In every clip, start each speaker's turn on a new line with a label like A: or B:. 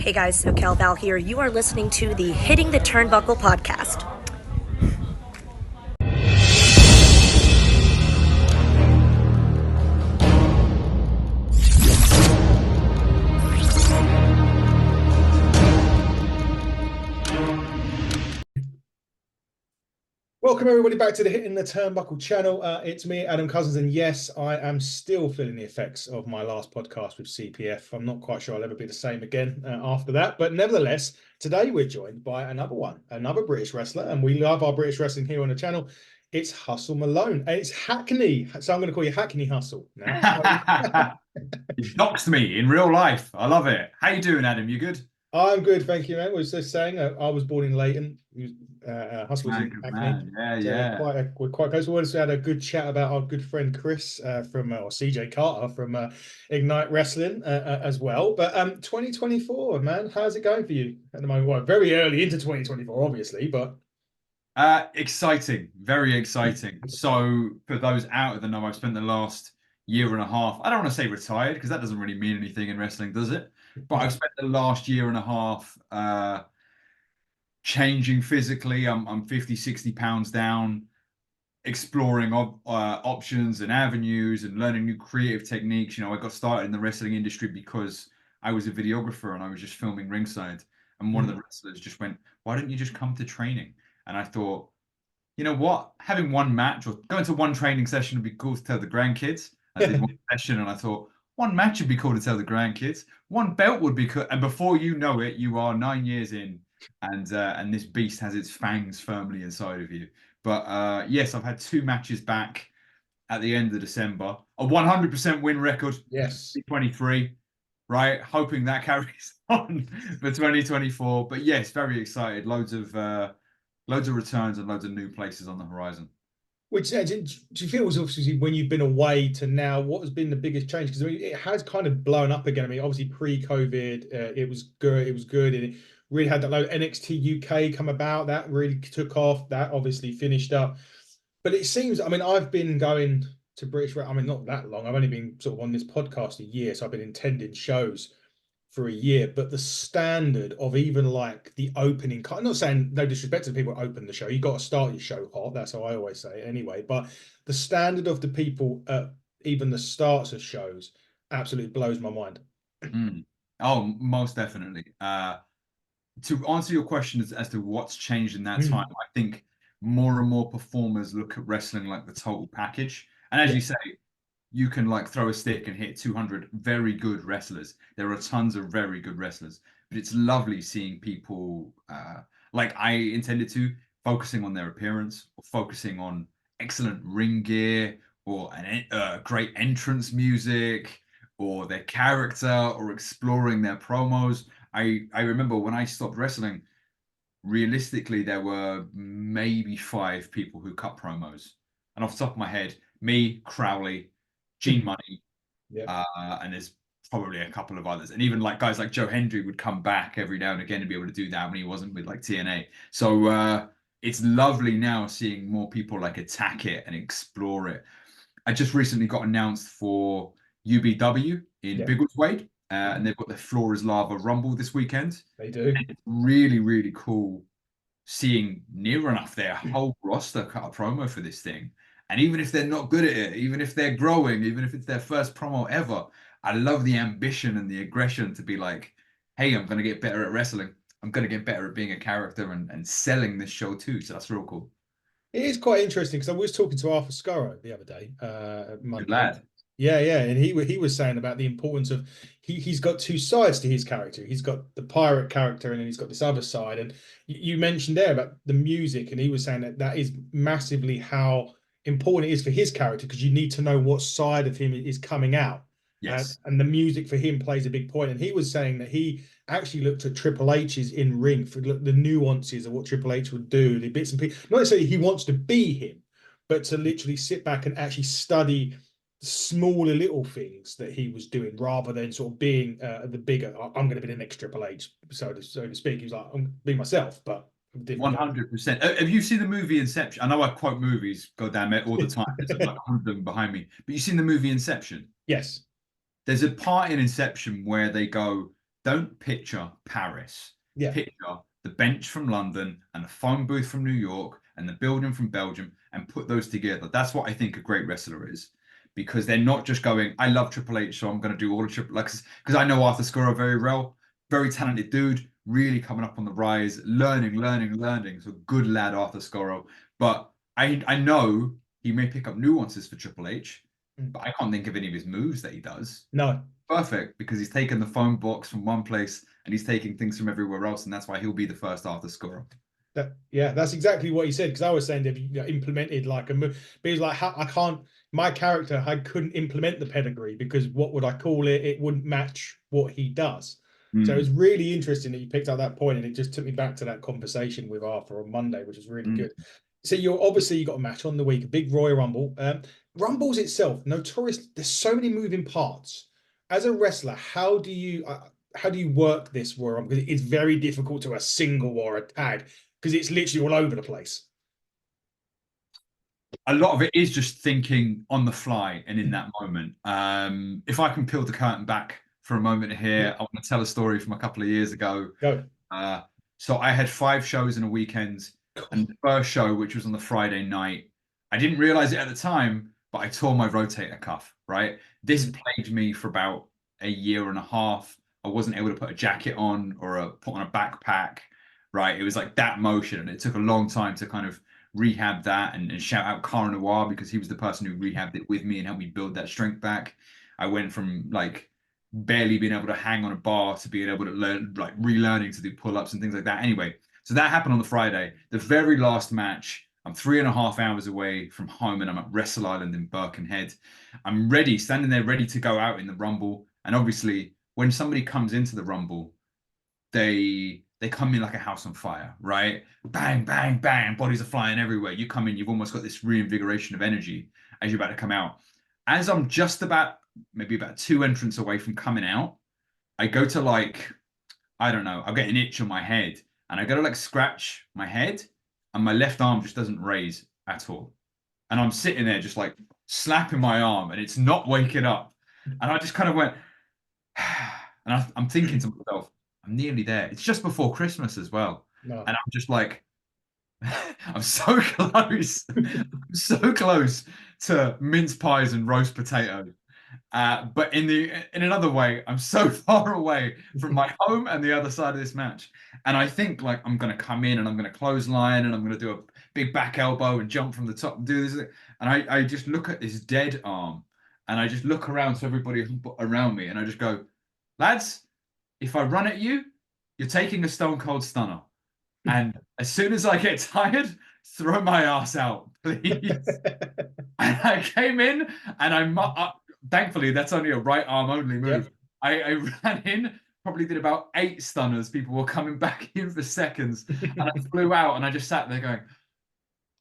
A: Hey guys, SoCal Val here. You are listening to the Hitting the Turnbuckle podcast.
B: Welcome everybody back to the Hitting the Turnbuckle channel. It's me, Adam Cousins, and yes, I am still feeling the effects of my last podcast with CPF. I'm not quite sure I'll ever be the same again after that, but nevertheless, today we're joined by another British wrestler, and we love our British wrestling here on the channel. It's Hustle Malone, and it's Hackney, so I'm going to call you Hackney Hustle now.
C: You doxed me in real life. I love it. How you doing, Adam? You good?
B: I'm good, thank you, man. We was just saying, I was born in Leighton. Hustle's
C: Man,
B: in
C: good
B: Hackney.
C: man. Yeah,
B: So
C: yeah.
B: we're quite close. We also had a good chat about our good friend Chris or CJ Carter from Ignite Wrestling as well. But 2024, man, how's it going for you at the moment? Well, very early into 2024, obviously, but
C: Exciting. Very exciting. So for those out of the know, I've spent the last year and a half. I don't want to say retired because that doesn't really mean anything in wrestling, does it? But I've
B: no.
C: spent the last year and a half changing physically. I'm 50, 60 pounds down, exploring options and avenues and learning new creative techniques. I got started in the wrestling industry because I was a videographer and I was just filming ringside. And one of the wrestlers just went, "Why don't you just come to training?" And I thought, you know what? Having one match or going to one training session would be cool to tell the grandkids. I did one session and I thought, one match would be cool to tell the grandkids. One belt would be cool. And before you know it, you are 9 years in, and this beast has its fangs firmly inside of you. But yes, I've had two matches back at the end of December. A 100% win record,
B: Yes.
C: 23, right? Hoping that carries on for 2024. But yes, very excited. Loads of returns and loads of new places on the horizon.
B: Which do you feel was obviously when you've been away to now, what has been the biggest change? Because I mean, it has kind of blown up again. I mean, obviously pre-COVID, it was good. It was good, and it really had that load. NXT UK come about. That really took off. That obviously finished up. But it seems, I mean, I've been going to I mean, not that long. I've only been sort of on this podcast a year, so I've been attending shows for a year, but the standard of even like the opening, I'm not saying no disrespect to the people who open the show, you got to start your show hot. That's how I always say it anyway. But the standard of the people at even the starts of shows absolutely blows my mind.
C: Mm. Oh, most definitely. To answer your question as to what's changed in that time,
B: Mm.
C: I think more and more performers look at wrestling like the total package. And as
B: Yeah.
C: you say, you can like throw a stick and hit 200 very good wrestlers. There are tons of very good wrestlers, but it's lovely seeing people like I intended to focusing on their appearance or focusing on excellent ring gear or great entrance music or their character or exploring their promos. I remember when I stopped wrestling, realistically, there were maybe five people who cut promos. And off the top of my head, me, Crowley, Gene Money,
B: Yeah.
C: and there's probably a couple of others. And even like guys like Joe Hendry would come back every now and again and be able to do that when he wasn't with like TNA. So it's lovely now seeing more people like attack it and explore it. I just recently got announced for UBW in
B: Yeah.
C: Biggleswade, and they've got the Floor is Lava Rumble this weekend.
B: They do.
C: And it's really, really cool seeing near enough their whole roster cut a promo for this thing. And even if they're not good at it, even if they're growing, even if it's their first promo ever, I love the ambition and the aggression to be like, hey, I'm going to get better at wrestling. I'm going to get better at being a character and selling this show too. So that's real cool.
B: It is quite interesting because I was talking to Arthur Scurro the other day,
C: Good
B: Monday.
C: lad.
B: Yeah, and he was saying about the importance of he's got two sides to his character. He's got the pirate character, and then he's got this other side. And you mentioned there about the music, and he was saying that that is massively how important it is for his character because you need to know what side of him is coming out,
C: Yes.
B: and the music for him plays a big point. And he was saying that he actually looked at Triple H's in ring for the nuances of what Triple H would do, the bits and pieces. Not necessarily he wants to be him, but to literally sit back and actually study smaller little things that he was doing rather than sort of being the bigger. I'm going to be the next Triple H, so to speak. He was like, I'm being myself, but different guy.
C: 100%. Have you seen the movie Inception? I know I quote movies, God damn it, all the time. There's like 100 of them behind me. But you've seen the movie Inception?
B: Yes.
C: There's a part in Inception where they go, don't picture Paris.
B: Yeah.
C: Picture the bench from London and the phone booth from New York and the building from Belgium and put those together. That's what I think a great wrestler is. Because they're not just going, I love Triple H, so I'm going to do all the Triple H. Because I know Arthur Scuro very well, very talented dude, really coming up on the rise, learning. So good lad, Arthur Scuro. But I know he may pick up nuances for Triple H, but I can't think of any of his moves that he does.
B: No.
C: Perfect, because he's taken the phone box from one place and he's taking things from everywhere else, and that's why he'll be the first Arthur Scuro.
B: Yeah, that's exactly what he said. Because I was saying, if you implemented like a move, but he's like, I can't. My character, I couldn't implement the pedigree because what would I call it? It wouldn't match what he does. So it's really interesting that you picked up that point, and it just took me back to that conversation with Arthur on Monday, which was really good. So you got a match on the week, a big Royal Rumble. Rumbles itself, notorious. There's so many moving parts. As a wrestler, how do you work this Royal Rumble? Because it's very difficult to a single or a tag because it's literally all over the place.
C: A lot of it is just thinking on the fly and in that moment. If I can peel the curtain back for a moment here, I want to tell a story from a couple of years ago.
B: Go.
C: So I had 5 shows in a weekend, and the first show, which was on the Friday night, I didn't realize it at the time, but I tore my rotator cuff, right? This plagued me for about a year and a half. I wasn't able to put a jacket on or put on a backpack, right? It was like that motion, and it took a long time to kind of rehab that and shout out Cara Noir because he was the person who rehabbed it with me and helped me build that strength back. I went from like barely being able to hang on a bar to being able to learn, like relearning to do pull-ups and things like that. Anyway, so that happened on the Friday. The very last match, I'm 3.5 hours away from home and I'm at Wrestle Island in Birkenhead. I'm ready, standing there ready to go out in the Rumble. And obviously, when somebody comes into the Rumble, they come in like a house on fire, right? Bang, bang, bang, bodies are flying everywhere. You come in, you've almost got this reinvigoration of energy as you're about to come out. As I'm just about maybe about 2 entrants away from coming out, I go to like, I don't know, I'll get an itch on my head and I go to like scratch my head and my left arm just doesn't raise at all. And I'm sitting there just like slapping my arm and it's not waking up. And I just kind of went, and I'm thinking to myself, I'm nearly there. It's just before Christmas as well.
B: No.
C: And I'm just like, I'm so close. I'm so close to mince pies and roast potato. But in another way, I'm so far away from my home and the other side of this match. And I think like I'm gonna come in and I'm gonna clothesline and I'm gonna do a big back elbow and jump from the top and do this. And I just look at this dead arm and I just look around to everybody around me and I just go, lads, if I run at you, you're taking a stone cold stunner. And as soon as I get tired, throw my ass out, please. And I came in and thankfully that's only a right arm only move. Yep. I ran in, probably did about 8 stunners. People were coming back in for seconds. And I flew out and I just sat there going,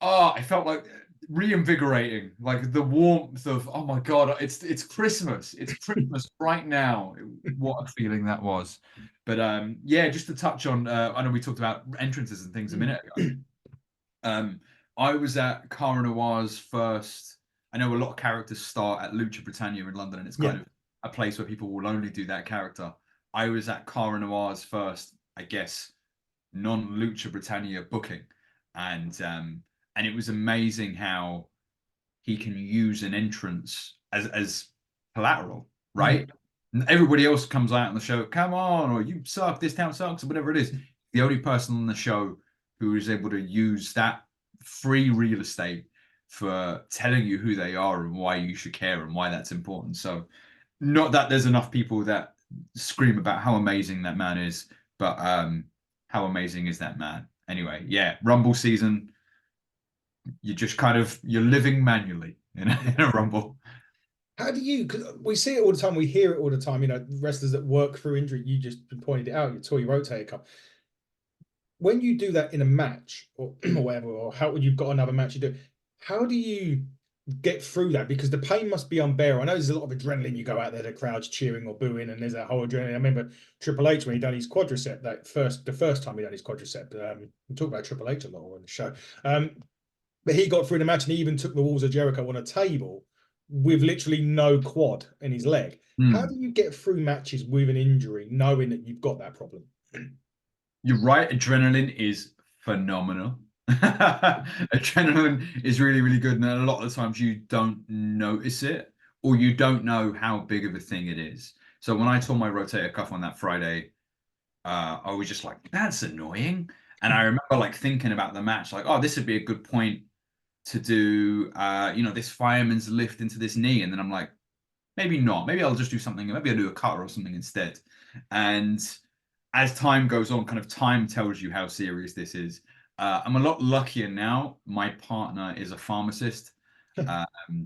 C: oh, I felt like reinvigorating, like the warmth of, oh my God, it's Christmas. It's Christmas right now. What a feeling that was. But yeah, just to touch on, I know we talked about entrances and things a minute ago. I was at Cara Noir's first. I know a lot of characters start at Lucha Britannia in London, and it's kind of a place where people will only do that character. I was at Cara Noir's first, I guess, non-Lucha Britannia booking, and it was amazing how he can use an entrance as collateral, right? And everybody else comes out on the show, come on, or you suck, this town sucks, or whatever it is. The only person on the show who is able to use that free real estate for telling you who they are and why you should care and why that's important. So not that there's enough people that scream about how amazing that man is, but how amazing is that man? Anyway, yeah, Rumble season, you just you're living manually in a Rumble.
B: How do you, because we see it all the time, we hear it all the time, wrestlers that work through injury, you just pointed it out, you tore your rotator cuff. When you do that in a match or whatever, or you've got another match you do, how do you get through that? Because the pain must be unbearable. I know there's a lot of adrenaline. You go out there, the crowd's cheering or booing, and there's that whole adrenaline. I remember Triple H when he done his quadricep, the first time he done his quadricep. We talk about Triple H a lot on the show. But he got through the match and he even took the walls of Jericho on a table. with literally no quad in his leg. How
C: Mm.
B: do you get through matches with an injury knowing that you've got that problem?
C: You're right. Adrenaline is phenomenal. Adrenaline is really, really good. And a lot of the times you don't notice it or you don't know how big of a thing it is. So when I tore my rotator cuff on that Friday, I was just like, that's annoying. And I remember like thinking about the match, like, oh, this would be a good point to do, this fireman's lift into this knee. And then I'm like, maybe not. Maybe I'll just do something. Maybe I'll do a cutter or something instead. And as time goes on, kind of time tells you how serious this is. I'm a lot luckier now. My partner is a pharmacist.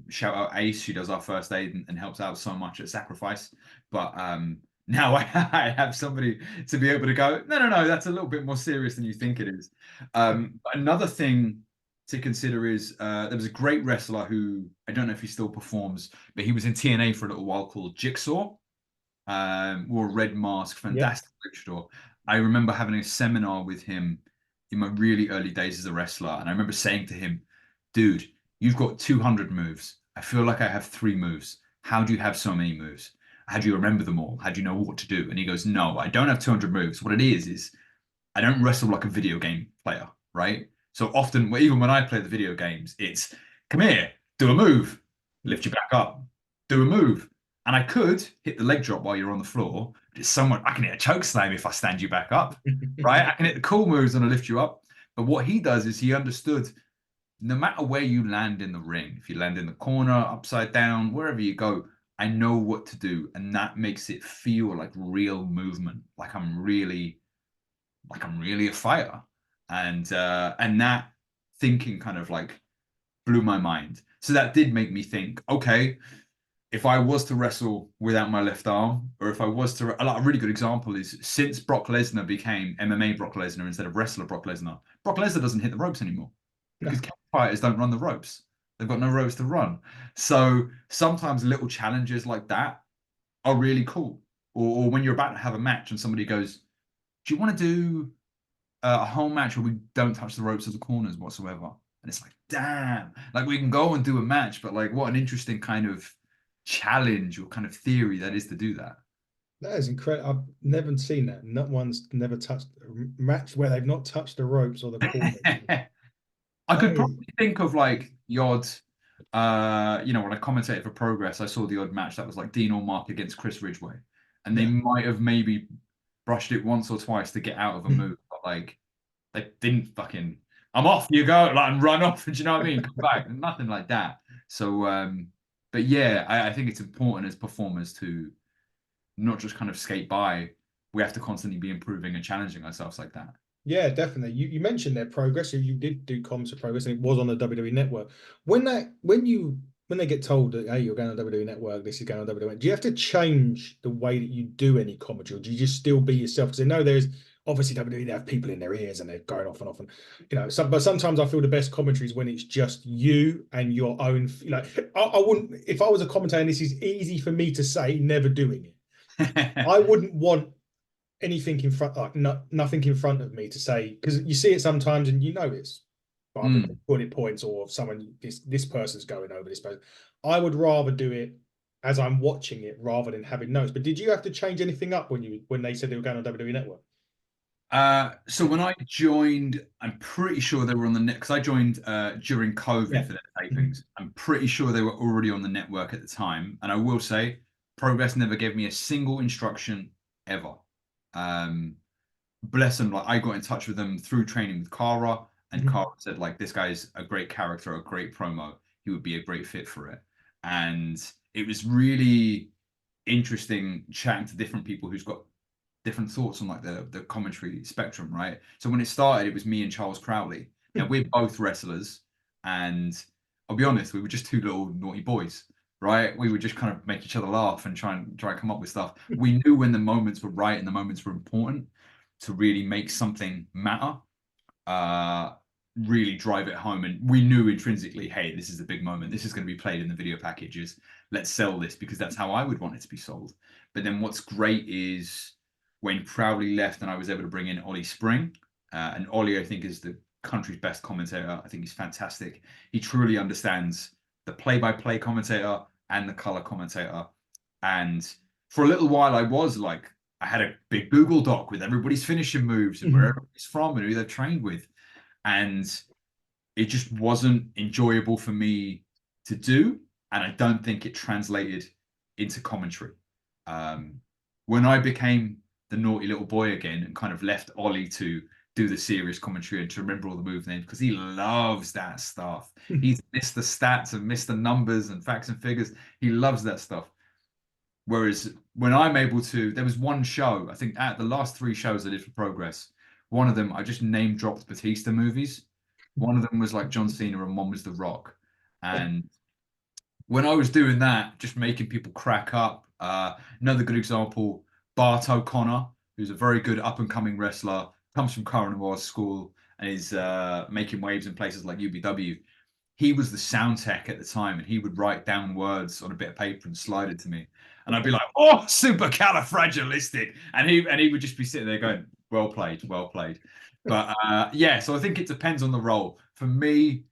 C: Shout out Ace. She does our first aid and helps out so much at Sacrifice. But now I have somebody to be able to go, no, that's a little bit more serious than you think it is. Another thing to consider is there was a great wrestler who I don't know if he still performs, but he was in TNA for a little while called Jigsaw. Wore a red mask,
B: Yeah.
C: fantastic luchador. I remember having a seminar with him in my really early days as a wrestler, and I remember saying to him, "Dude, you've got 200 moves. I feel like I have 3 moves. How do you have so many moves? How do you remember them all? How do you know what to do?" And he goes, "No, I don't have 200 moves. What it is I don't wrestle like a video game player, right? So often, even when I play the video games, it's come here, do a move, lift you back up, do a move. And I could hit the leg drop while you're on the floor, but it's somewhat, I can hit a choke slam if I stand you back up, right? I can hit the cool moves and I lift you up. But what he does is he understood no matter where you land in the ring, if you land in the corner, upside down, wherever you go, I know what to do. And that makes it feel like real movement, like I'm really a fighter. And that thinking kind of like blew my mind. So that did make me think, okay, if I was to wrestle without my left arm, or if I was to, a really good example is since Brock Lesnar became MMA Brock Lesnar instead of wrestler Brock Lesnar doesn't hit the ropes anymore because fighters don't run the ropes. They've got no ropes to run. So sometimes little challenges like that are really cool. Or when you're about to have a match and somebody goes, do you want to do a whole match where we don't touch the ropes of the corners whatsoever? And it's like, damn, like we can go and do a match, but like what an interesting kind of challenge or kind of theory that is to do that.
B: That is incredible. I've never seen that. Not one's never touched a match where they've not touched the ropes or the corners.
C: I
B: That
C: could
B: is,
C: probably think of like the odd, when I commentated for Progress, I saw the odd match that was like Dean Allmark against Chris Ridgway, and they
B: yeah.
C: might have maybe brushed it once or twice to get out of a move, but like they didn't fucking. I'm off, you go, like and run off. Do you know what I mean? Come back, nothing like that. So, but yeah, I think it's important as performers to not just kind of skate by. We have to constantly be improving and challenging ourselves like that.
B: Yeah, definitely. You mentioned their progress. So you did do comms of progress, and it was on the WWE Network. When they get told that hey, you're going on WWE Network, this is going on WWE, do you have to change the way that you do any commentary, or do you just still be yourself? Because I know there's obviously WWE, they have people in their ears and they're going off and off, and but sometimes I feel the best commentary is when it's just you and your own. Like I wouldn't, if I was a commentator, and this is easy for me to say, never doing it. I wouldn't want anything in front, like nothing in front of me to say, because you see it sometimes and you know it's either
C: Mm.
B: bullet points or someone this person's going over this person. I would rather do it as I'm watching it rather than having notes. But did you have to change anything up when they said they were going on WWE Network?
C: So when I joined, I'm pretty sure they were on the net because I joined during COVID
B: Yeah.
C: for their tapings. I'm pretty sure they were already on the network at the time. And I will say, Progress never gave me a single instruction ever. Um, Bless them, like I got in touch with them through training with Kara, and
B: Mhm.
C: Kara said, like, this guy's a great character, a great promo. He would be a great fit for it. And it was really interesting chatting to different people who's got different thoughts on like the commentary spectrum, right? So when it started, it was me and Charles Crowley. Now we're both wrestlers, and I'll be honest, we were just two little naughty boys, right? We would just kind of make each other laugh and try and come up with stuff. We knew when the moments were right and the moments were important to really make something matter, uh, really drive it home. And we knew intrinsically, hey, this is a big moment. This is going to be played in the video packages. Let's sell this because that's how I would want it to be sold. But then what's great is when Crowley left and I was able to bring in Ollie Spring. And Ollie, I think, is the country's best commentator. I think he's fantastic. He truly understands the play-by-play commentator and the color commentator. And for a little while, I had a big Google Doc with everybody's finishing moves and where everybody's from and who they've trained with. And it just wasn't enjoyable for me to do. And I don't think it translated into commentary. When I became the naughty little boy again and kind of left Ollie to do the serious commentary and to remember all the move names, because he loves that stuff. He's missed the stats and missed the numbers and facts and figures. He loves that stuff. Whereas when I'm able to, there was one show, I think at the last 3 shows I did for Progress, one of them, I just name dropped Batista movies. One of them was like John Cena and one was The Rock. And when I was doing that, just making people crack up. Another good example, Bart O'Connor, who's a very good up and coming wrestler, comes from Current Wars School and is making waves in places like UBW. He was the sound tech at the time, and he would write down words on a bit of paper and slide it to me. And I'd be like, "Oh, supercalifragilistic," and he would just be sitting there going, "Well played, well played." But yeah, so I think it depends on the role. For me,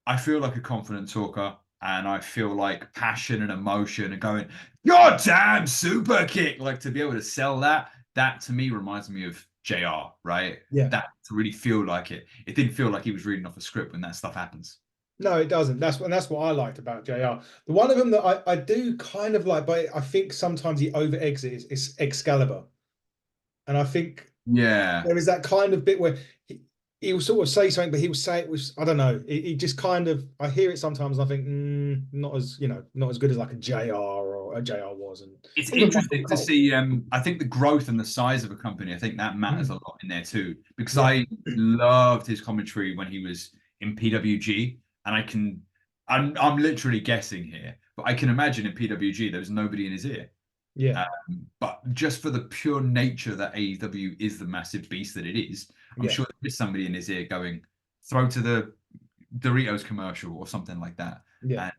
C: I feel like a confident talker, and I feel like passion and emotion and going, "God damn super kick!" Like to be able to sell that. That to me reminds me of JR, right?
B: Yeah.
C: That to really feel like it. It didn't feel like he was reading off a script when that stuff happens.
B: No, it doesn't. That's what I liked about JR. The one of them that I do kind of like, but I think sometimes he over eggs it is Excalibur. And I think
C: Yeah.
B: there is that kind of bit where he will sort of say something, but he will say it with, I don't know. He just kind of, I hear it sometimes and I think, not as, not as good as like a JR or a JR was. And
C: It's
B: even
C: interesting to see. I think the growth and the size of a company, I think that matters a lot in there too. Because
B: Yeah.
C: I loved his commentary when he was in PWG, and I'm literally guessing here, but I can imagine in PWG there was nobody in his ear.
B: Yeah.
C: But just for the pure nature that AEW is the massive beast that it is, I'm
B: Yeah.
C: sure there is somebody in his ear going, throw to the Doritos commercial or something like that.
B: Yeah.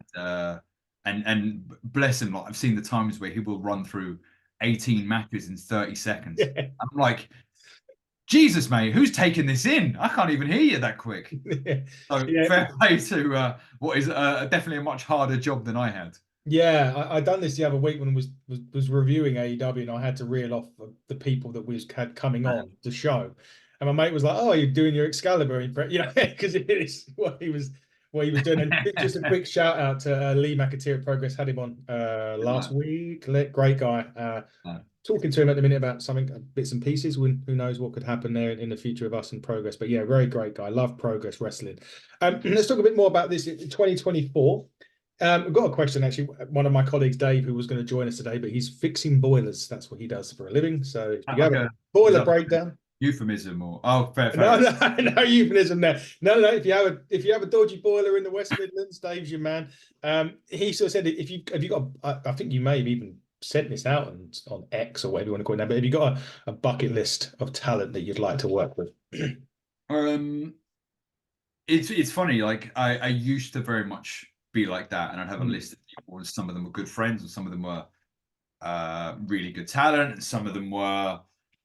C: And bless him, like I've seen the times where he will run through 18 matches in 30 seconds.
B: Yeah.
C: I'm like, Jesus, mate, who's taking this in? I can't even hear you that quick.
B: Yeah.
C: So
B: Yeah.
C: fair play to what is definitely a much harder job than I had.
B: Yeah, I done this the other week when I was reviewing AEW, and I had to reel off the people that we had coming on the show, and my mate was like, "Oh, you're doing your Excalibur impression," because it is what he was doing. And just a quick shout out to Lee McAteer. Progress had him on last week. Great guy. Talking to him at the minute about something, bits and pieces. Who knows what could happen there in the future of us and Progress? But yeah, very great guy. Love Progress Wrestling. Let's talk a bit more about this in 2024. We've got a question actually. One of my colleagues, Dave, who was going to join us today, but he's fixing boilers. That's what he does for a living. So if you have a boiler breakdown,
C: euphemism or fair.
B: No euphemism there. No. If you have a dodgy boiler in the West Midlands, Dave's your man. He sort of said, if you have you got, I think you may have even sent this out on X or whatever you want to call it now. But have you got a bucket list of talent that you'd like to work with?
C: It's funny. Like I used to very much be like that, and I'd have a list of people, and some of them were good friends, and some of them were really good talent, and some of them were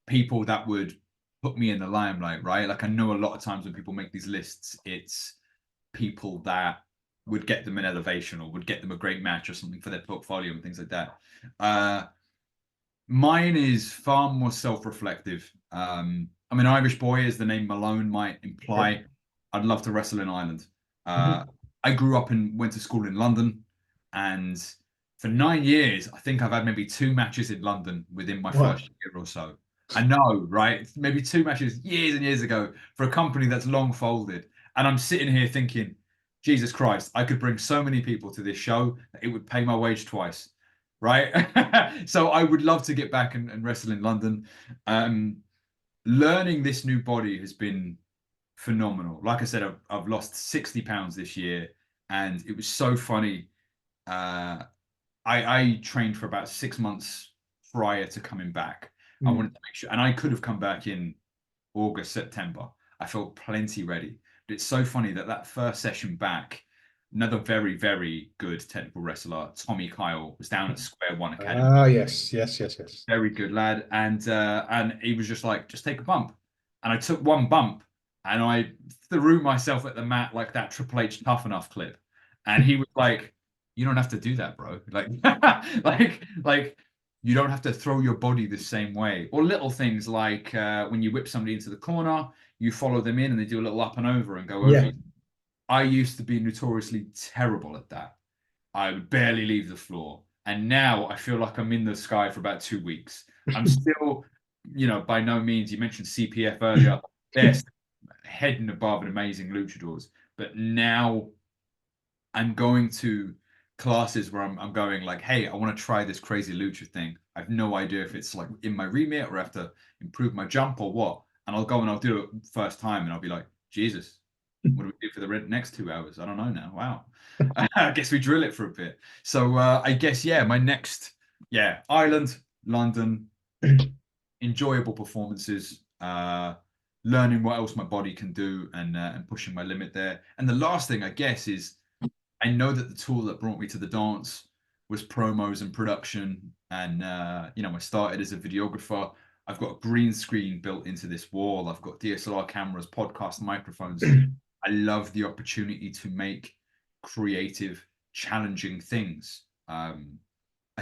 C: people that would put me in the limelight, right? Like I know a lot of times when people make these lists, it's people that would get them an elevation or would get them a great match or something for their portfolio and things like that. Mine is far more self-reflective. I'm an Irish boy, as the name Malone might imply. I'd love to wrestle in Ireland. I grew up and went to school in London, and for 9 years, I think I've had maybe 2 matches in London within my first year or so. I know, right? Maybe 2 matches years and years ago for a company that's long folded. And I'm sitting here thinking, Jesus Christ, I could bring so many people to this show that it would pay my wage twice, right? So I would love to get back and wrestle in London. Learning this new body has been phenomenal. Like I said, I've lost 60 pounds this year, and it was so funny. I trained for about 6 months prior to coming back. I wanted to make sure, and I could have come back in August, September. I felt plenty ready. But it's so funny that first session back, another very, very good technical wrestler, Tommy Kyle, was down at Square One Academy.
B: Ah, yes.
C: Very good lad. And he was just like, just take a bump. And I took one bump and I threw myself at the mat like that Triple H Tough Enough clip. And he was like, You don't have to do that, bro. Like, like you don't have to throw your body the same way. Or little things like when you whip somebody into the corner, you follow them in and they do a little up and over and go over
B: Yeah.
C: you. I used to be notoriously terrible at that. I would barely leave the floor. And now I feel like I'm in the sky for about 2 weeks. I'm still, by no means, you mentioned CPF earlier. They're heading above an amazing luchadors. But now I'm going to classes where I'm going like, hey, I want to try this crazy lucha thing. I have no idea if it's like in my remit or I have to improve my jump or what. And I'll go and I'll do it first time and I'll be like, Jesus, what do we do for the next 2 hours? I don't know now. Wow. I guess we drill it for a bit. So I guess, yeah, my next, Ireland, London, enjoyable performances, learning what else my body can do and pushing my limit there. And the last thing, I guess, is I know that the tool that brought me to the dance was promos and production. And, I started as a videographer. I've got a green screen built into this wall. I've got DSLR cameras, podcast microphones. I love the opportunity to make creative, challenging things. I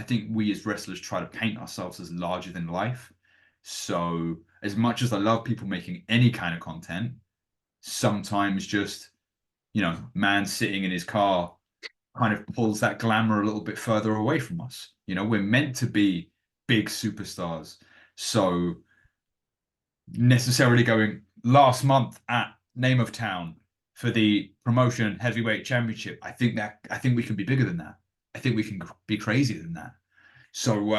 C: think we as wrestlers try to paint ourselves as larger than life. So as much as I love people making any kind of content, sometimes just, man sitting in his car kind of pulls that glamour a little bit further away from us. We're meant to be big superstars. So necessarily going last month at Name of Town for the promotion heavyweight championship, I think we can be bigger than that. I think we can be crazier than that. So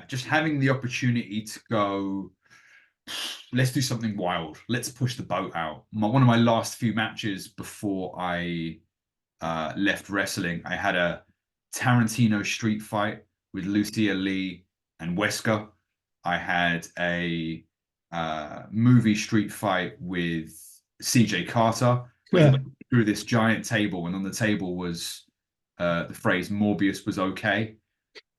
C: just having the opportunity to go, let's do something wild. Let's push the boat out. One of my last few matches before I left wrestling, I had a Tarantino street fight with Lucia Lee and Wesker. I had a movie street fight with CJ Carter, where he went through this giant table, and on the table was the phrase "Morbius was okay."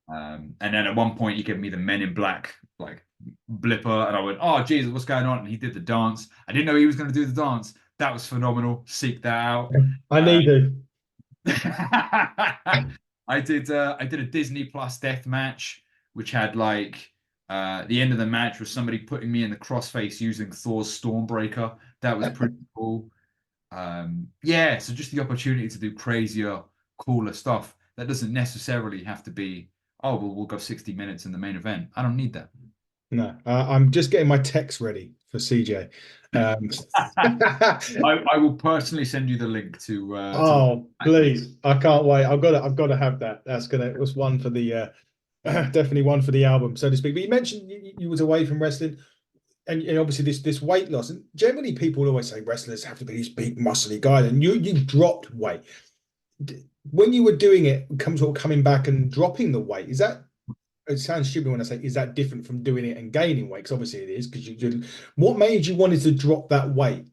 C: And then at one point, he gave me the Men in Black like blipper, and I went, "Oh Jesus, what's going on?" And he did the dance. I didn't know he was going to do the dance. That was phenomenal. Seek that out.
B: I need to.
C: I did a Disney Plus death match, which had like the end of the match was somebody putting me in the crossface using Thor's Stormbreaker. That was pretty cool. So just the opportunity to do crazier, cooler stuff. That doesn't necessarily have to be, oh, well, we'll go 60 minutes in the main event. I don't need that.
B: No, I'm just getting my text ready for CJ.
C: I will personally send you the link to.
B: Oh, please! I can't wait. I've got to have that. It was one for the definitely one for the album, so to speak. But you mentioned you was away from wrestling, and obviously this weight loss. And generally, people always say wrestlers have to be these big, muscly guys, and you dropped weight. When you were doing it, coming back and dropping the weight, is that? It sounds stupid when I say, is that different from doing it and gaining weight? Because obviously it is. Because what made you wanted to drop that weight?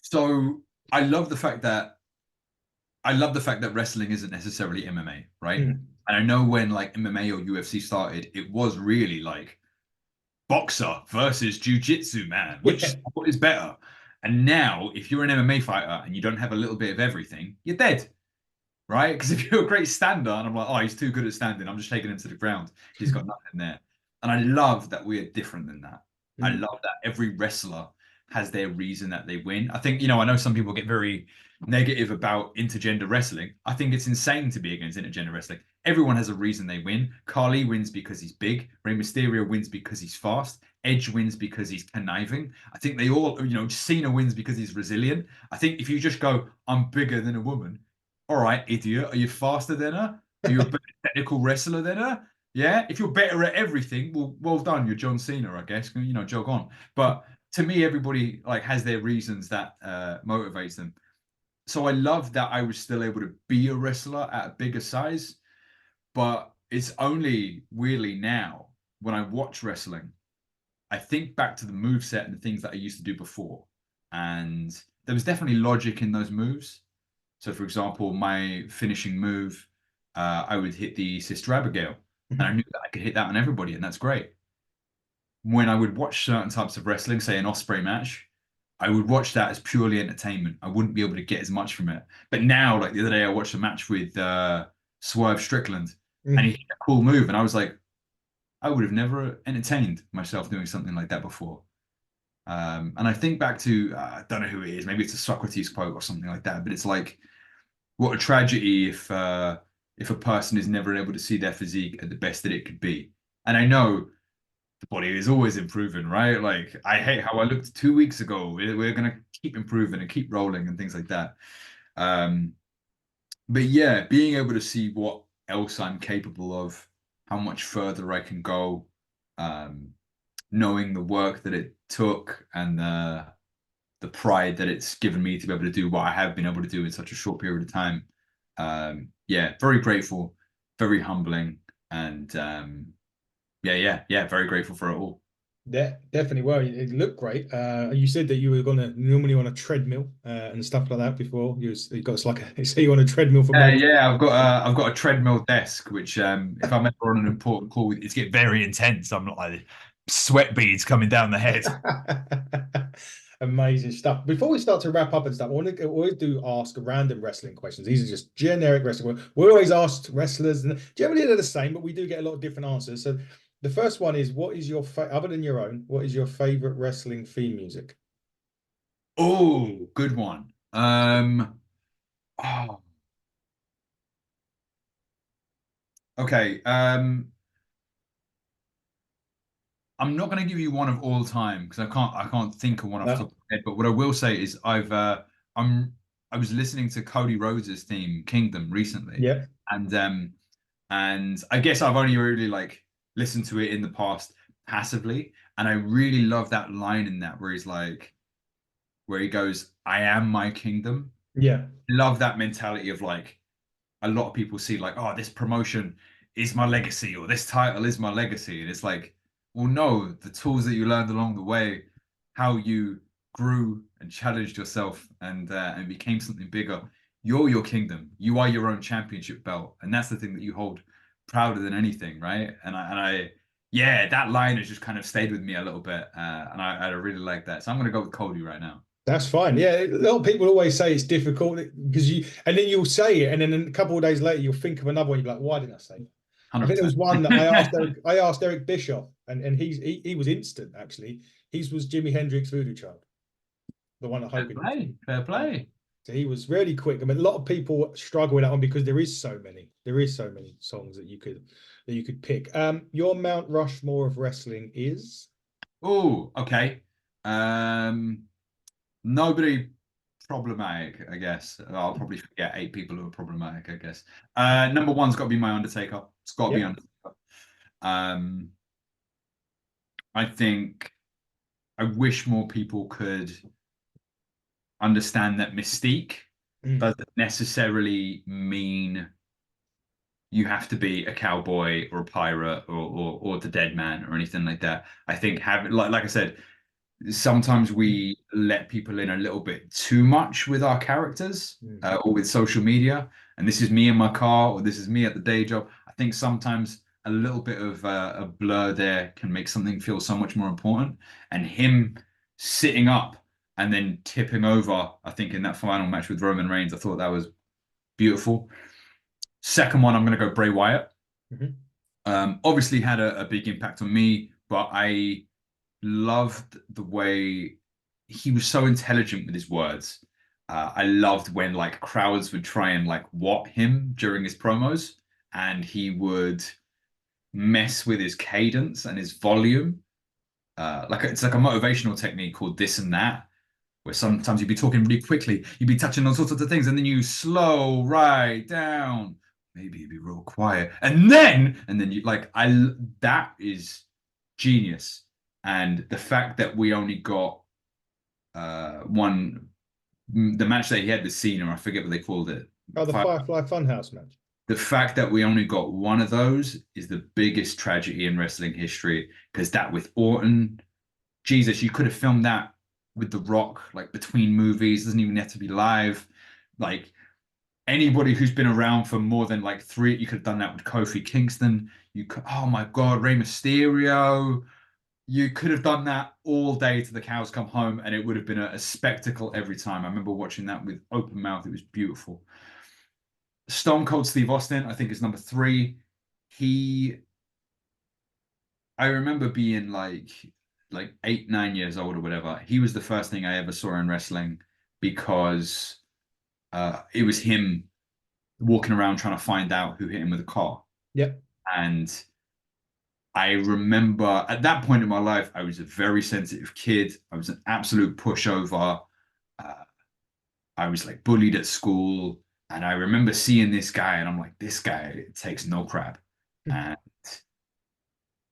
C: So I love the fact that wrestling isn't necessarily MMA, right? And I know when like MMA or UFC started, it was really like boxer versus jiu-jitsu, man. Which sport is better? And now, if you're an MMA fighter and you don't have a little bit of everything, you're dead, right? Because if you're a great stander, and I'm like, oh, he's too good at standing, I'm just taking him to the ground. He's got nothing there. And I love that we're different than that. I love that every wrestler has their reason that they win. I think, I know some people get very negative about intergender wrestling. I think it's insane to be against intergender wrestling. Everyone has a reason they win. Carly wins because he's big. Rey Mysterio wins because he's fast. Edge wins because he's conniving. I think they all, Cena wins because he's resilient. I think if you just go, I'm bigger than a woman. All right, idiot. Are you faster than her? Are you a better technical wrestler than her? Yeah. If you're better at everything, well done. You're John Cena, I guess. Jog on. But to me, everybody like has their reasons that motivates them. So I love that I was still able to be a wrestler at a bigger size. But it's only really now when I watch wrestling, I think back to the moveset and the things that I used to do before. And there was definitely logic in those moves. So, for example, my finishing move, I would hit the Sister Abigail. And I knew that I could hit that on everybody, and that's great. When I would watch certain types of wrestling, say an Osprey match, I would watch that as purely entertainment. I wouldn't be able to get as much from it. But now, like the other day, I watched a match with Swerve Strickland, and he
B: Mm.
C: hit a cool move, and I was like, I would have never entertained myself doing something like that before. And I think back to I don't know who it is. Maybe it's a Socrates quote or something like that. But it's like, what a tragedy if a person is never able to see their physique at the best that it could be. And I know the body is always improving, right? Like I hate how I looked 2 weeks ago. We're gonna keep improving and keep rolling and things like that. Um, but yeah, being able to see what else I'm capable of, how much further I can go, um, knowing the work that it took and the pride that it's given me to be able to do what I have been able to do in such a short period of time. Yeah, very grateful, very humbling, and yeah, very grateful for it all.
B: Yeah, definitely. Well, it looked great. You said that you were gonna normally on a treadmill and stuff like that before. You got like a so you on a treadmill for most.
C: Yeah, I've got a treadmill desk, which if I'm ever on an important call, it's get very intense. I'm not like sweat beads coming down the head.
B: Amazing stuff. Before we start to wrap up and stuff, I want to always do ask random wrestling questions. These are just generic wrestling. We always ask wrestlers, and generally they're the same, but we do get a lot of different answers. So the first one is, what is your other than your own? What is your favorite wrestling theme music?
C: Oh, good one. Oh, okay. I'm not going to give you one of all time because I can't think of one off the
B: No.
C: top of my head. But what I will say is I'm I was listening to Cody Rhodes' theme Kingdom recently,
B: Yeah.
C: and and I guess I've only really like listened to it in the past passively, and I really love that line in that where he goes, "I am my kingdom."
B: Yeah.
C: Love that mentality of like a lot of people see like, oh, this promotion is my legacy or this title is my legacy. And it's like, well, no, the tools that you learned along the way, how you grew and challenged yourself and became something bigger. You're your kingdom. You are your own championship belt. And that's the thing that you hold prouder than anything, right? And I yeah, that line has just kind of stayed with me a little bit. And I really like that. So I'm gonna go with Cody right now.
B: That's fine. Yeah, a lot of people always say it's difficult because and then you'll say it, and then a couple of days later you'll think of another one. You're like, why didn't I say it? I think there was
C: 100%.
B: one that I asked Eric Bischoff, and he was instant actually. His was Jimi Hendrix Voodoo Child, the one that
C: Fair
B: Hogan did.
C: play. Fair play.
B: So he was really quick. I mean, a lot of people struggle with that one because there is so many. There is so many songs that you could pick. Your Mount Rushmore of wrestling is
C: Oh, okay. Nobody problematic, I guess. I'll probably forget 8 people who are problematic, I guess. Number one's got to be my Undertaker. It's got to be
B: yeah.
C: Undertaker. Um, I think I wish more people could understand that mystique
B: Mm,
C: doesn't necessarily mean you have to be a cowboy or a pirate or the dead man or anything like that. I think having like I said, sometimes we let people in a little bit too much with our characters
B: mm,
C: or with social media. And this is me in my car or this is me at the day job. I think sometimes a little bit of a blur there can make something feel so much more important. And him sitting up and then tipping over, I think in that final match with Roman Reigns, I thought that was beautiful. Second one, I'm going to go Bray Wyatt.
B: mhm.
C: Obviously had a big impact on me, but I loved the way he was so intelligent with his words. I loved when like crowds would try and like what him during his promos, and he would mess with his cadence and his volume. Like it's like a motivational technique called this and that, where sometimes you'd be talking really quickly, you'd be touching on sorts of things, and then you slow right down. Maybe you'd be real quiet, and then you like I that is genius. And the fact that we only got one, the match that he had with Cena, I forget what they called it.
B: Oh, the Firefly Funhouse match.
C: The fact that we only got one of those is the biggest tragedy in wrestling history because that with Orton, Jesus, you could have filmed that with The Rock, like between movies, doesn't even have to be live. Like anybody who's been around for more than like three, you could have done that with Kofi Kingston. You could, oh my God, Rey Mysterio. you could have done that all day till the cows come home, and it would have been a spectacle every time. I remember watching that with open mouth. It was beautiful. Stone Cold Steve Austin, I think, is number three. He, I remember being like 8, 9 years old or whatever. He was the first thing I ever saw in wrestling because it was him walking around trying to find out who hit him with a car.
B: Yep.
C: And I remember at that point in my life, I was a very sensitive kid. I was an absolute pushover. Uh, I was like bullied at school. And I remember seeing this guy, and I'm like, this guy takes no crap. And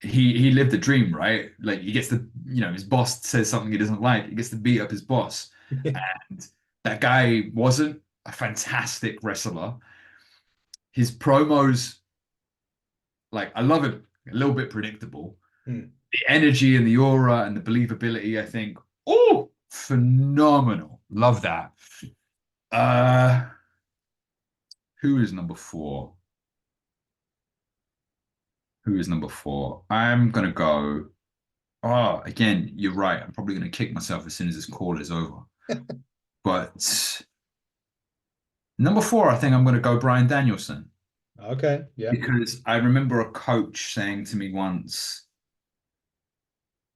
C: he lived the dream, right? Like he gets to, his boss says something he doesn't like, he gets to beat up his boss. And that guy wasn't a fantastic wrestler. His promos, like I love it, a little bit predictable. The energy and the aura and the believability, I think, oh, phenomenal. Love that. Who is number four? Who is number four? I'm gonna go. Oh, again, you're right. I'm probably gonna kick myself as soon as this call is over. But number four, I think I'm gonna go Bryan Danielson.
B: Okay. Yeah.
C: Because I remember a coach saying to me once,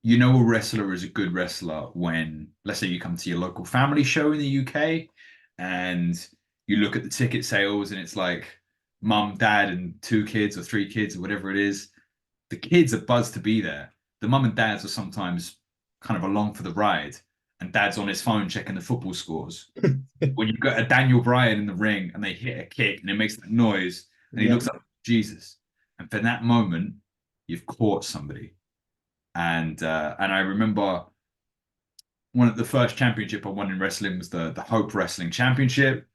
C: you know, a wrestler is a good wrestler when, let's say, you come to your local family show in the UK and you look at the ticket sales and it's like mum, dad, and 2 kids or 3 kids or whatever it is. The kids are buzzed to be there. The mum and dads are sometimes kind of along for the ride, and dad's on his phone checking the football scores. When you've got a Daniel Bryan in the ring and they hit a kick and it makes that noise and he looks up, Jesus. And for that moment, you've caught somebody. And I remember one of the first championship I won in wrestling was the Hope Wrestling Championship.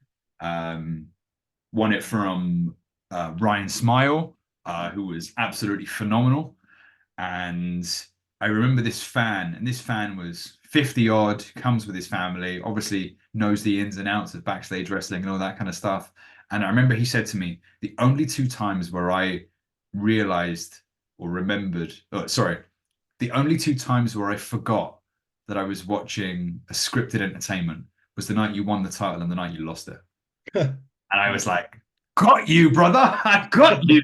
C: Won it from Ryan Smile, who was absolutely phenomenal. And I remember this fan, and this fan was 50 odd, comes with his family, obviously knows the ins and outs of backstage wrestling and all that kind of stuff. And I remember he said to me, the only 2 times where I realized or remembered, the only 2 times where I forgot that I was watching a scripted entertainment was the night you won the title and the night you lost it. And I was like, got you, brother. I got you.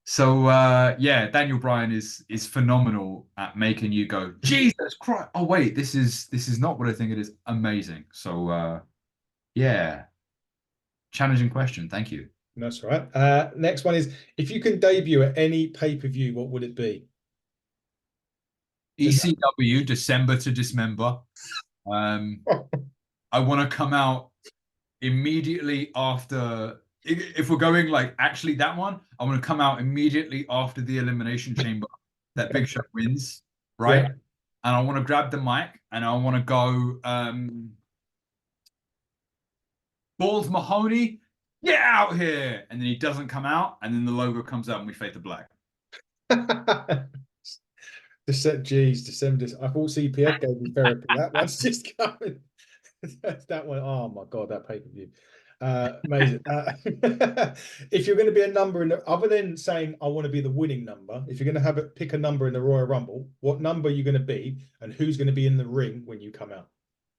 C: So yeah, Daniel Bryan is phenomenal at making you go, Jesus Christ. Oh wait, this is not what I think it is. Amazing. So yeah. Challenging question. Thank you.
B: That's right. Next one is, if you can debut at any pay-per-view, what would it be?
C: ECW, December to Dismember. I want to come out immediately after. If we're going like actually that one, I want to come out immediately after the Elimination Chamber that Big Show wins, right? Yeah. And I want to grab the mic and I want to go, Balls Mahoney, get out here. And then he doesn't come out, and then the logo comes out and we fade to black.
B: December. I thought CPF gave me therapy. That one's just coming. That one. Oh my God, that pay-per-view. Amazing. If you're going to be a number in the, other than saying I want to be the winning number, if you're going to pick a number in the Royal Rumble, what number are you going to be, and who's going to be in the ring when you come out?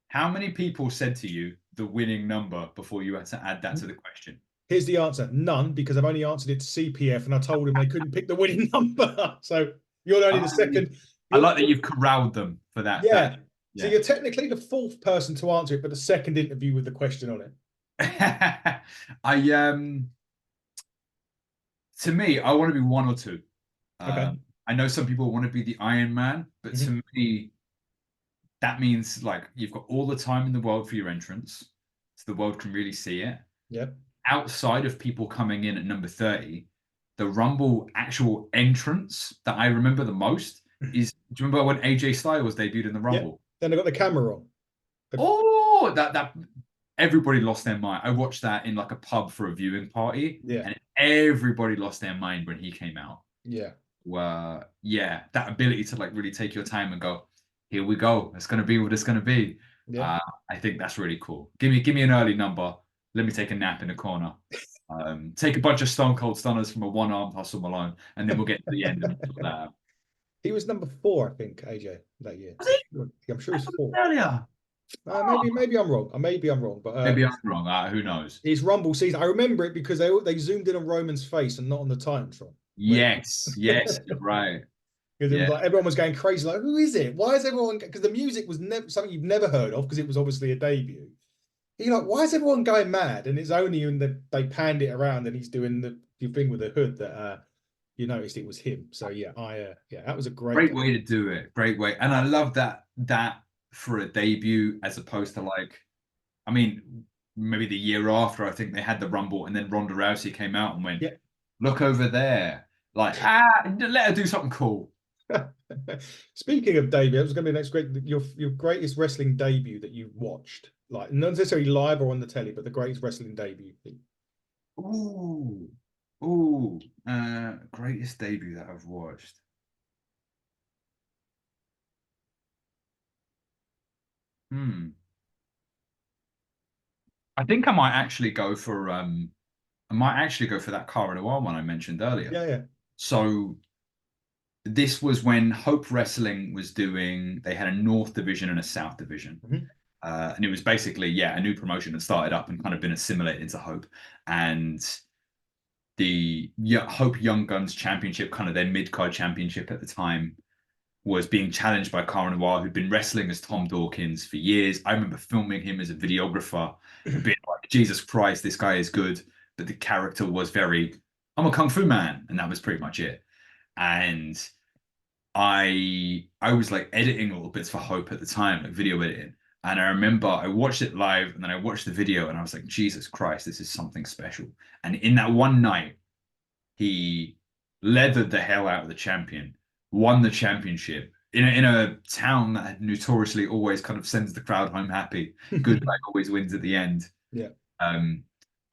C: How many people said to you the winning number before you had to add that to the question?
B: Here's the answer: none, because I've only answered it to CPF, and I told them they couldn't pick the winning number. So you're only the second.
C: I like that you've corralled them for that.
B: Yeah. So you're technically the 4th person to answer it, but the 2nd interview with the question on it.
C: To me, I want to be 1 or 2.
B: Okay.
C: I know some people want to be the Iron Man, but to me, that means like you've got all the time in the world for your entrance, so the world can really see it.
B: Yep.
C: Outside of people coming in at number 30, the Rumble actual entrance that I remember the most is, do you remember when AJ Styles debuted in the Rumble?
B: Yep. Then they got the camera on.
C: Oh, that everybody lost their mind. I watched that in like a pub for a viewing party, and everybody lost their mind when he came out.
B: Yeah.
C: Well, yeah, that ability to like really take your time and go, here we go. It's gonna be what it's gonna be. Yeah. I think that's really cool. Give me an early number. Let me take a nap in the corner. Take a bunch of Stone Cold Stunners from a 1-armed Hustle Malone, and then we'll get to the end and sort that out.
B: He was number 4, I think, AJ, that year.
C: Was he?
B: I'm sure he was 4.
C: Earlier.
B: Maybe I'm wrong. Maybe I'm wrong, but
C: Maybe I'm wrong. Who knows?
B: it's Rumble season. I remember it because they zoomed in on Roman's face and not on the Titantron.
C: Yes, yes, you're right.
B: Because it was
C: Yeah.
B: like everyone was going crazy, like, who is it? Why is everyone? Because the music was never something you've never heard of, because it was obviously a debut. You're like, why is everyone going mad? And it's only when they panned it around and he's doing the thing with the hood that you noticed it was him. So yeah, that was a
C: Great way to do it. Great way. And I love that for a debut, as opposed to like, I mean, maybe the year after, I think they had the Rumble, and then Ronda Rousey came out and went,
B: Yeah.
C: look over there. Like, let her do something cool.
B: Speaking of debut, it was going to be the next great your greatest wrestling debut that you've watched, like not necessarily live or on the telly, but the greatest wrestling debut.
C: Ooh. Greatest debut that I've watched. I think I might actually go for that Cara Noir one I mentioned earlier.
B: Yeah.
C: So this was when Hope Wrestling was doing, they had a North Division and a South Division. And it was basically, a new promotion that started up and kind of been assimilated into Hope. And the Hope Young Guns Championship, kind of their mid-card championship at the time, was being challenged by Cara Noir, who'd been wrestling as Tom Dawkins for years. I remember filming him as a videographer and being like, Jesus Christ, this guy is good. But the character was very, I'm a Kung Fu man. And that was pretty much it. And I was like editing little bits for Hope at the time, like video editing. And I remember I watched it live and then I watched the video and I was like, Jesus Christ, this is something special. And in that one night, he leathered the hell out of the champion, won the championship in a town that had notoriously always kind of sends the crowd home happy. Good guy always wins at the end.
B: Yeah.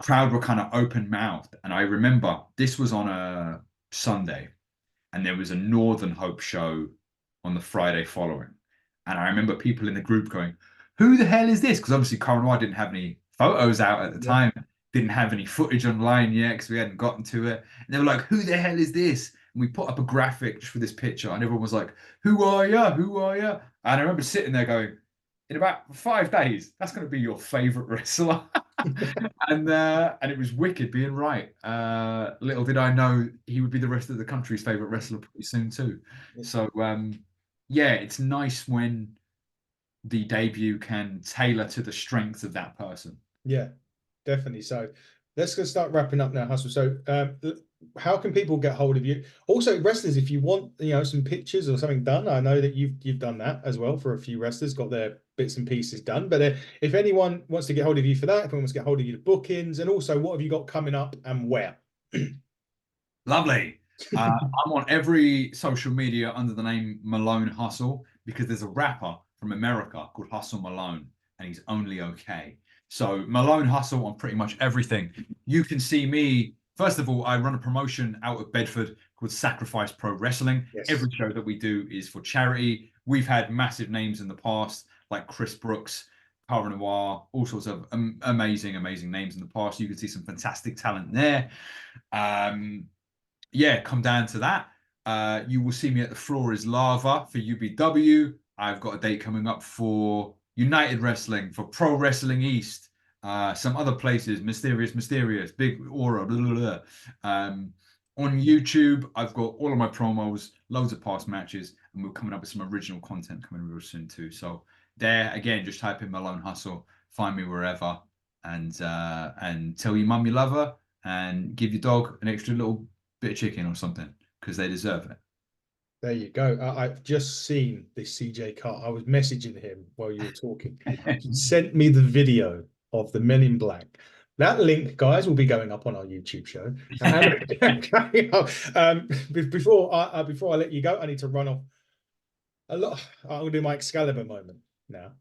C: Crowd were kind of open mouthed. And I remember this was on a Sunday and there was a Northern Hope show on the Friday following. And I remember people in the group going, who the hell is this? Because obviously Cara Noir didn't have any photos out at the time, didn't have any footage online yet because we hadn't gotten to it. And they were like, who the hell is this? And we put up a graphic just for this picture and everyone was like, who are you? Who are you? And I remember sitting there going, in about 5 days, that's going to be your favorite wrestler. And it was wicked being right. Little did I know he would be the rest of the country's favorite wrestler pretty soon too. So it's nice when the debut can tailor to the strength of that person.
B: Yeah, definitely. So let's go start wrapping up now, Hustle. So how can people get hold of you? Also, wrestlers, if you want, some pictures or something done, I know that you've done that as well for a few wrestlers, got their bits and pieces done. But if anyone wants to get hold of you for that, if anyone wants to get hold of you to bookings, and also what have you got coming up and where?
C: Lovely. I'm on every social media under the name Malone Hustle because there's a rapper from America called Hustle Malone and he's only okay. So Malone Hustle on pretty much everything. You can see me. First of all, I run a promotion out of Bedford called Sacrifice Pro Wrestling.
B: Yes.
C: Every show that we do is for charity. We've had massive names in the past like Chris Brooks, Cara Noir, all sorts of amazing names in the past. You can see some fantastic talent there. Come down to that. You will see me at the Floor is Lava for UBW. I've got a date coming up for United Wrestling, for Pro Wrestling East, some other places, Mysterious, Big Aura, blah, blah, blah. On YouTube, I've got all of my promos, loads of past matches, and we're coming up with some original content coming real soon too. So there, again, just type in Malone Hustle, find me wherever, and tell your mum you love her, and give your dog an extra little bit of chicken or something because they deserve it.
B: There you go. I've just seen this CJ Carr. I was messaging him while you were talking. He sent me the video of the Men in Black. That link, guys, will be going up on our YouTube show. Before I let you go, I need to run off a lot. I'm going to do my Excalibur moment now.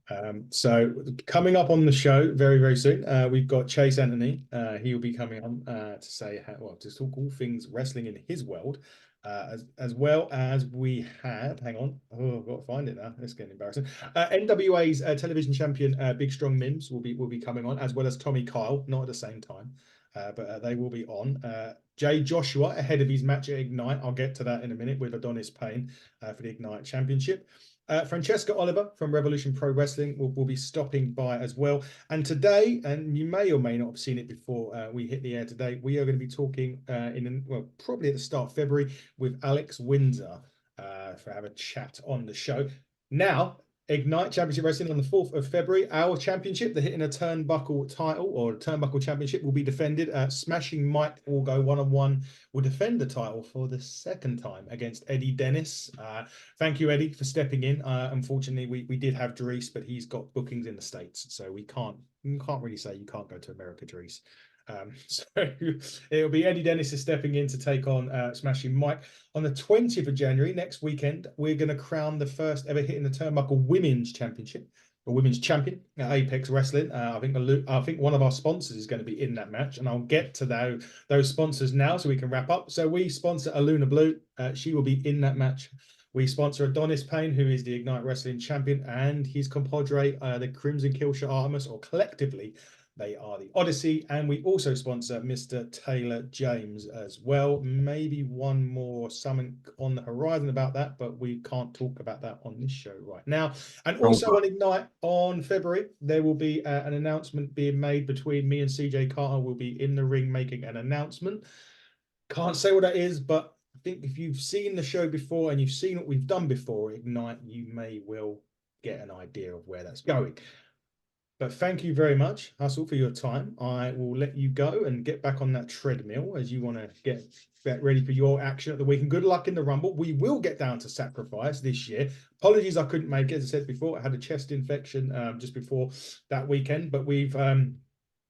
B: So coming up on the show very, very soon, we've got Chase Anthony. He will be coming on to talk all things wrestling in his world. As well as we have, hang on, I've got to find it now. It's getting embarrassing. NWA's television champion, Big Strong Mims, will be coming on, as well as Tommy Kyle, not at the same time. but they will be on. Jay Joshua ahead of his match at Ignite. I'll get to that in a minute with Adonis Payne for the Ignite Championship. Francesca Oliver from Revolution Pro Wrestling will be stopping by as well. And today, and you may or may not have seen it before we hit the air today, we are going to be talking probably at the start of February with Alex Windsor for have a chat on the show. Now, Ignite Championship Wrestling on the 4th of February. Our championship, the Hitting a Turnbuckle title or Turnbuckle Championship, will be defended. Smashing Mike will go one-on-one, will defend the title for the second time against Eddie Dennis. Thank you, Eddie, for stepping in. Unfortunately, we did have Dries, but he's got bookings in the States, so you can't really say you can't go to America, Dries. So it'll be Eddie Dennis is stepping in to take on Smashing Mike. On the 20th of January, next weekend, we're going to crown the first ever Hitting the Turnbuckle Women's Championship, or Women's Champion at Apex Wrestling. I think one of our sponsors is going to be in that match, and I'll get to those sponsors now so we can wrap up. So we sponsor Aluna Blue. She will be in that match. We sponsor Adonis Payne, who is the Ignite Wrestling Champion, and his compadre, the Crimson Killshot Artemis, or collectively, they are the Odyssey. And we also sponsor Mr. Taylor James as well. Maybe one more something on the horizon about that, but we can't talk about that on this show right now. And also on Ignite on February, there will be an announcement being made between me and CJ Carter. We'll be in the ring making an announcement. Can't say what that is, but I think if you've seen the show before and you've seen what we've done before, Ignite, you may well get an idea of where that's going. But thank you very much, Hustle, for your time. I will let you go and get back on that treadmill as you want to get ready for your action at the weekend. Good luck in the Rumble. We will get down to Sacrifice this year. Apologies I couldn't make it. As I said before, I had a chest infection just before that weekend, but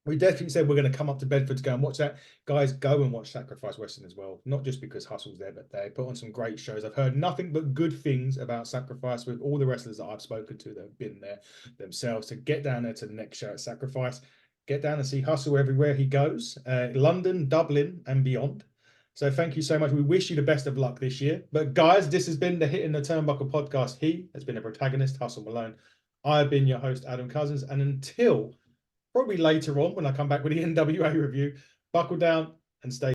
B: we definitely said we're going to come up to Bedford to go and watch that. Guys, go and watch Sacrifice Wrestling as well. Not just because Hustle's there, but they put on some great shows. I've heard nothing but good things about Sacrifice with all the wrestlers that I've spoken to that have been there themselves. So get down there to the next show at Sacrifice. Get down and see Hustle everywhere he goes. London, Dublin, and beyond. So thank you so much. We wish you the best of luck this year. But guys, this has been the Hitting the Turnbuckle podcast. He has been a protagonist, Hustle Malone. I've been your host, Adam Cousins. And until probably later on when I come back with the NWA review, buckle down and stay